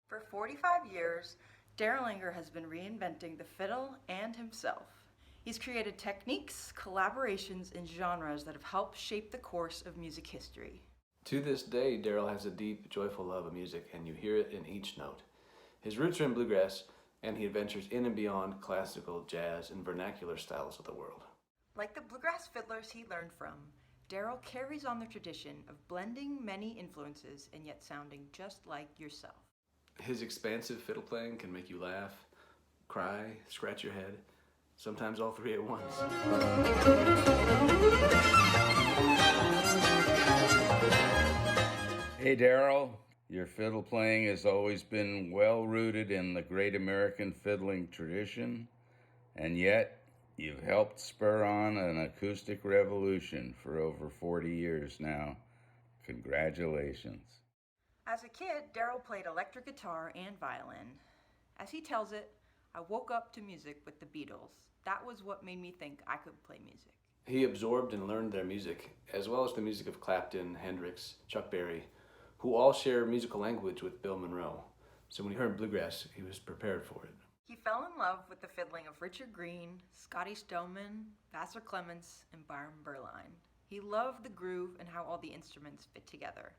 For 45 years, Darol Anger has been reinventing the fiddle and himself. He's created techniques, collaborations, and genres that have helped shape the course of music history. To this day, Darol has a deep, joyful love of music, and you hear it in each note. His roots are in bluegrass, and he adventures in and beyond classical, jazz, and vernacular styles of the world. Like the bluegrass fiddlers he learned from, Darol carries on the tradition of blending many influences and yet sounding just like yourself. His expansive fiddle playing can make you laugh, cry, scratch your head, sometimes all three at once. Hey Darol, your fiddle playing has always been well rooted in the great American fiddling tradition, and yet you've helped spur on an acoustic revolution for over 40 years now. Congratulations. As a kid, Darol played electric guitar and violin. As he tells it, I woke up to music with the Beatles. That was what made me think I could play music. He absorbed and learned their music, as well as the music of Clapton, Hendrix, Chuck Berry, who all share musical language with Bill Monroe. So when he heard bluegrass, he was prepared for it. He fell in love with the fiddling of Richard Green, Scotty Stoneman, Vassar Clements, and Byron Berline. He loved the groove and how all the instruments fit together.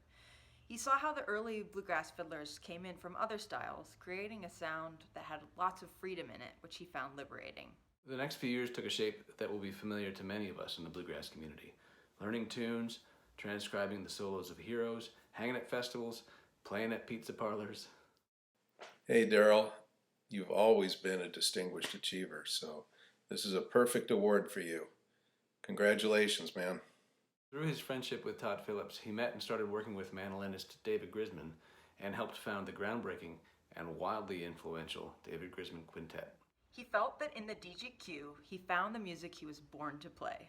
He saw how the early bluegrass fiddlers came in from other styles, creating a sound that had lots of freedom in it, which he found liberating. The next few years took a shape that will be familiar to many of us in the bluegrass community. Learning tunes, transcribing the solos of heroes, hanging at festivals, playing at pizza parlors. Hey Darol, you've always been a distinguished achiever, so this is a perfect award for you. Congratulations, man. Through his friendship with Todd Phillips, he met and started working with mandolinist David Grisman and helped found the groundbreaking and wildly influential David Grisman Quintet. He felt that in the DGQ, he found the music he was born to play.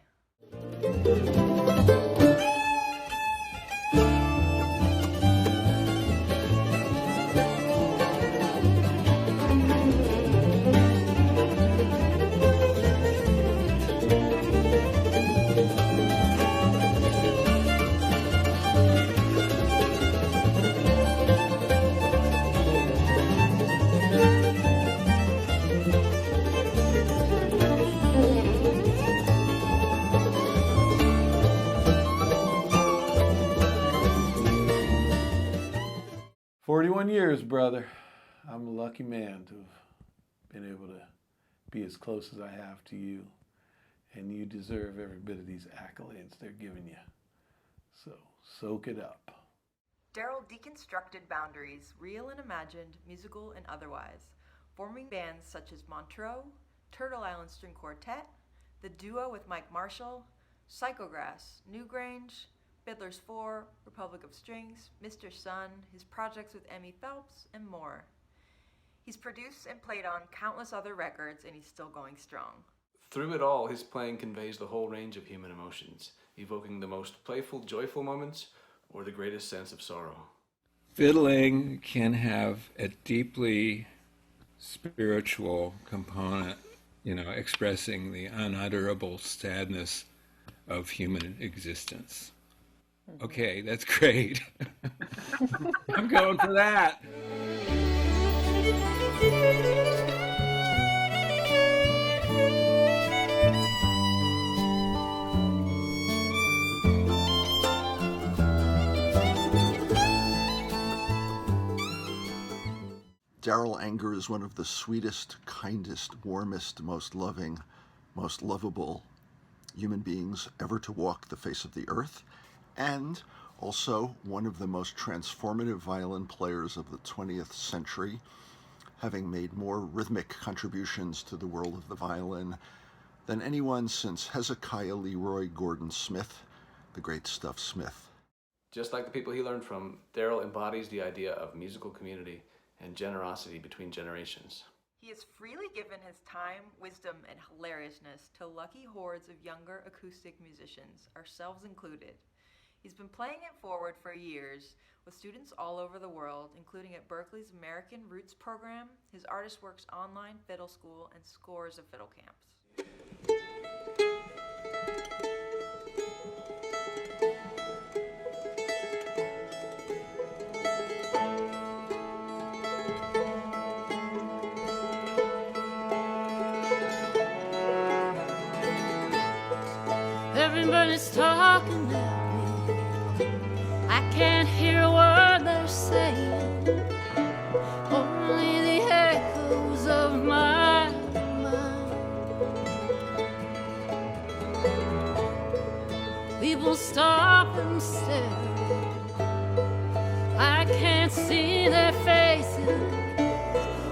41 years, brother. I'm a lucky man to have been able to be as close as I have to you. And you deserve every bit of these accolades they're giving you. So soak it up. Darol deconstructed boundaries, real and imagined, musical and otherwise, forming bands such as Montreux, Turtle Island String Quartet, the duo with Mike Marshall, Psychograss, Newgrange, Fiddler's Four, Republic of Strings, Mr. Sun, his projects with Emmy Phelps, and more. He's produced and played on countless other records, and he's still going strong. Through it all, his playing conveys the whole range of human emotions, evoking the most playful, joyful moments or the greatest sense of sorrow. Fiddling can have a deeply spiritual component, expressing the unutterable sadness of human existence. Okay, that's great. I'm going for that. Darol Anger is one of the sweetest, kindest, warmest, most loving, most lovable human beings ever to walk the face of the earth, and also one of the most transformative violin players of the 20th century, having made more rhythmic contributions to the world of the violin than anyone since Hezekiah Leroy Gordon Smith, the great Stuff Smith. Just like the people he learned from, Darol embodies the idea of musical community and generosity between generations. He has freely given his time, wisdom, and hilariousness to lucky hordes of younger acoustic musicians, ourselves included. He's been playing it forward for years with students all over the world, including at Berklee's American Roots program, his Artist Works online fiddle school, and scores of fiddle camps. Everybody's talking at me. I can't hear a word they're saying. Only the echoes of my mind. People stop and stare. I can't see their faces,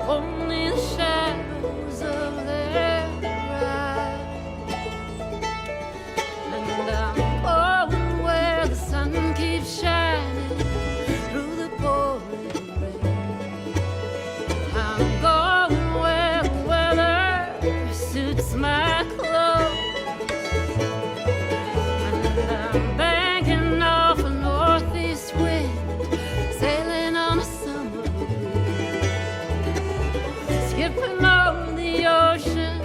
only the shadows of their eyes. And I'm going where the sun keeps shining through the pouring rain. I'm going where the weather suits my clothes. And I'm banking off a northeast wind, sailing on a summer breeze, skipping over the ocean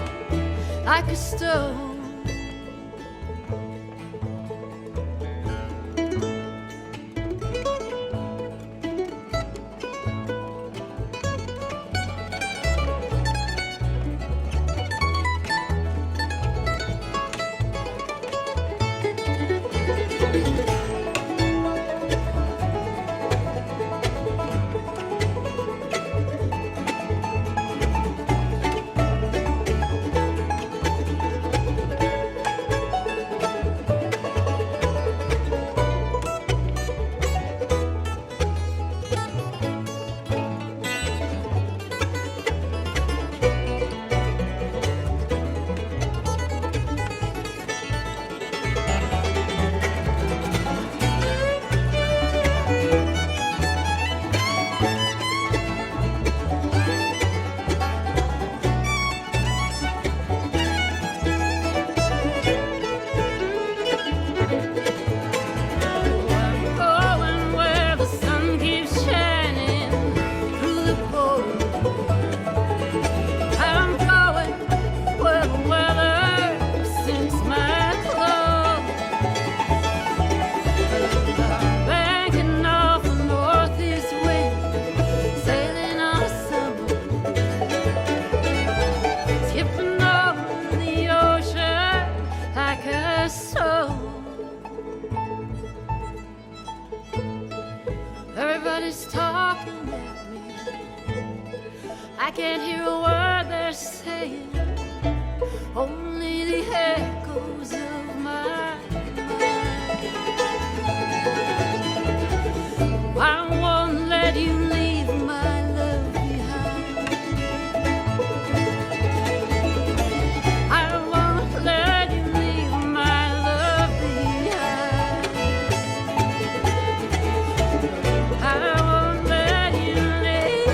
like a stone. Everybody's talking at me. I can't hear a word they're saying, only the echoes of my mind. I won't let you leave my love behind. I won't let you leave my love behind. I won't let you leave.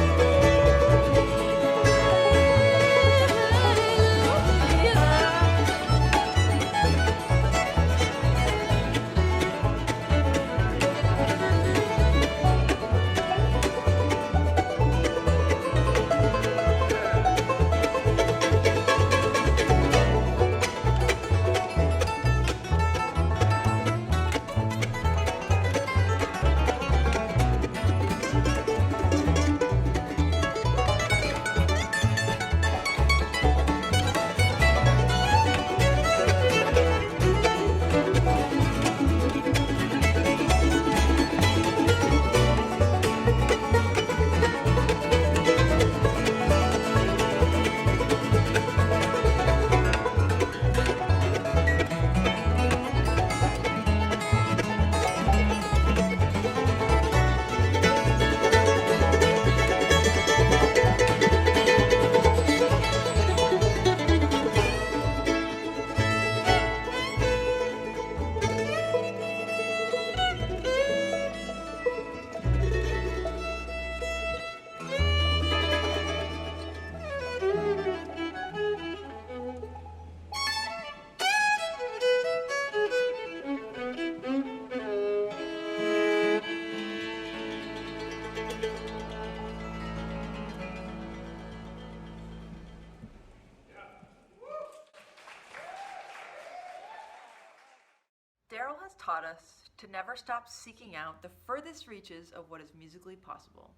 Darol has taught us to never stop seeking out the furthest reaches of what is musically possible.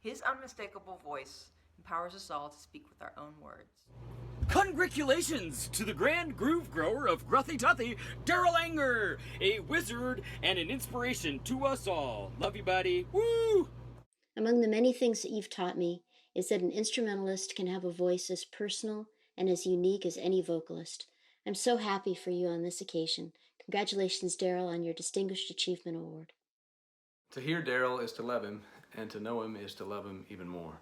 His unmistakable voice empowers us all to speak with our own words. Congratulations to the grand groove grower of Gruthy Tuthy, Darol Anger, a wizard and an inspiration to us all. Love you, buddy. Woo! Among the many things that you've taught me is that an instrumentalist can have a voice as personal and as unique as any vocalist. I'm so happy for you on this occasion. Congratulations, Darol, on your Distinguished Achievement Award. To hear Darol is to love him, and to know him is to love him even more.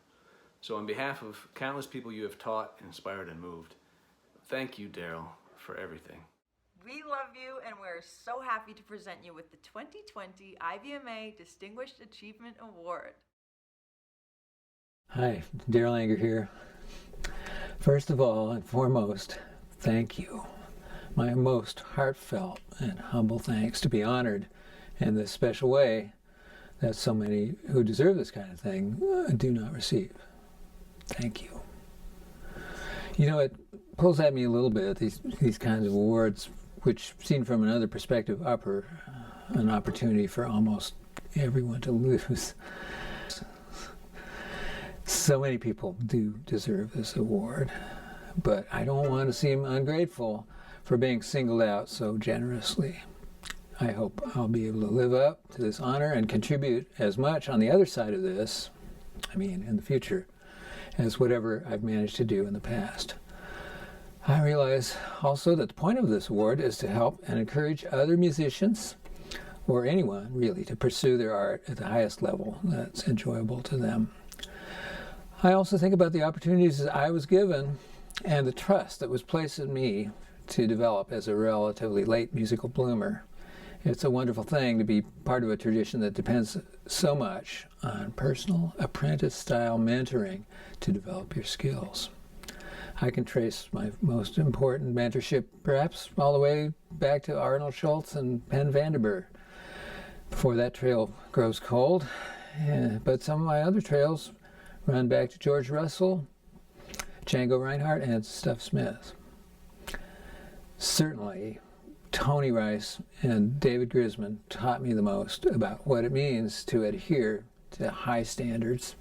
So on behalf of countless people you have taught, inspired, and moved, thank you, Darol, for everything. We love you, and we're so happy to present you with the 2020 IBMA Distinguished Achievement Award. Hi, Darol Anger here. First of all and foremost, thank you. My most heartfelt and humble thanks to be honored in this special way that so many who deserve this kind of thing do not receive. Thank you. You know, it pulls at me a little bit, these kinds of awards, which seen from another perspective offer an opportunity for almost everyone to lose. So many people do deserve this award, but I don't want to seem ungrateful for being singled out so generously. I hope I'll be able to live up to this honor and contribute as much on the other side of this, in the future, as whatever I've managed to do in the past. I realize also that the point of this award is to help and encourage other musicians, or anyone really, to pursue their art at the highest level that's enjoyable to them. I also think about the opportunities that I was given and the trust that was placed in me to develop as a relatively late musical bloomer. It's a wonderful thing to be part of a tradition that depends so much on personal apprentice-style mentoring to develop your skills. I can trace my most important mentorship perhaps all the way back to Arnold Schultz and Pen Vanderburg before that trail grows cold. But some of my other trails run back to George Russell, Django Reinhardt, and Stuff Smith. Certainly, Tony Rice and David Grisman taught me the most about what it means to adhere to high standards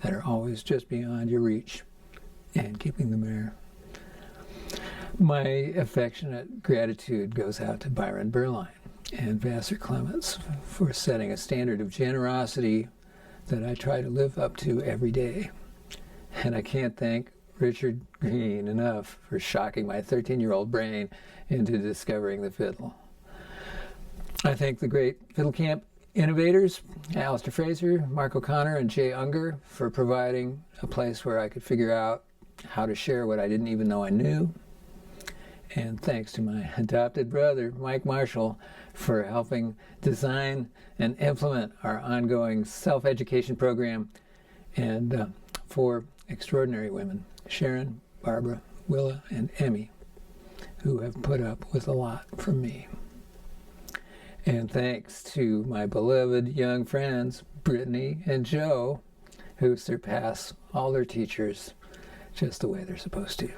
that are always just beyond your reach and keeping them there. My affectionate gratitude goes out to Byron Berline and Vassar Clements for setting a standard of generosity that I try to live up to every day. And I can't thank Richard Green enough for shocking my 13-year-old brain into discovering the fiddle. I thank the great fiddle camp innovators, Alistair Fraser, Mark O'Connor, and Jay Unger, for providing a place where I could figure out how to share what I didn't even know I knew. And thanks to my adopted brother, Mike Marshall, for helping design and implement our ongoing self-education program, and 4 extraordinary women, Sharon, Barbara, Willa, and Emmy, who have put up with a lot from me. And thanks to my beloved young friends, Brittany and Joe, who surpass all their teachers just the way they're supposed to.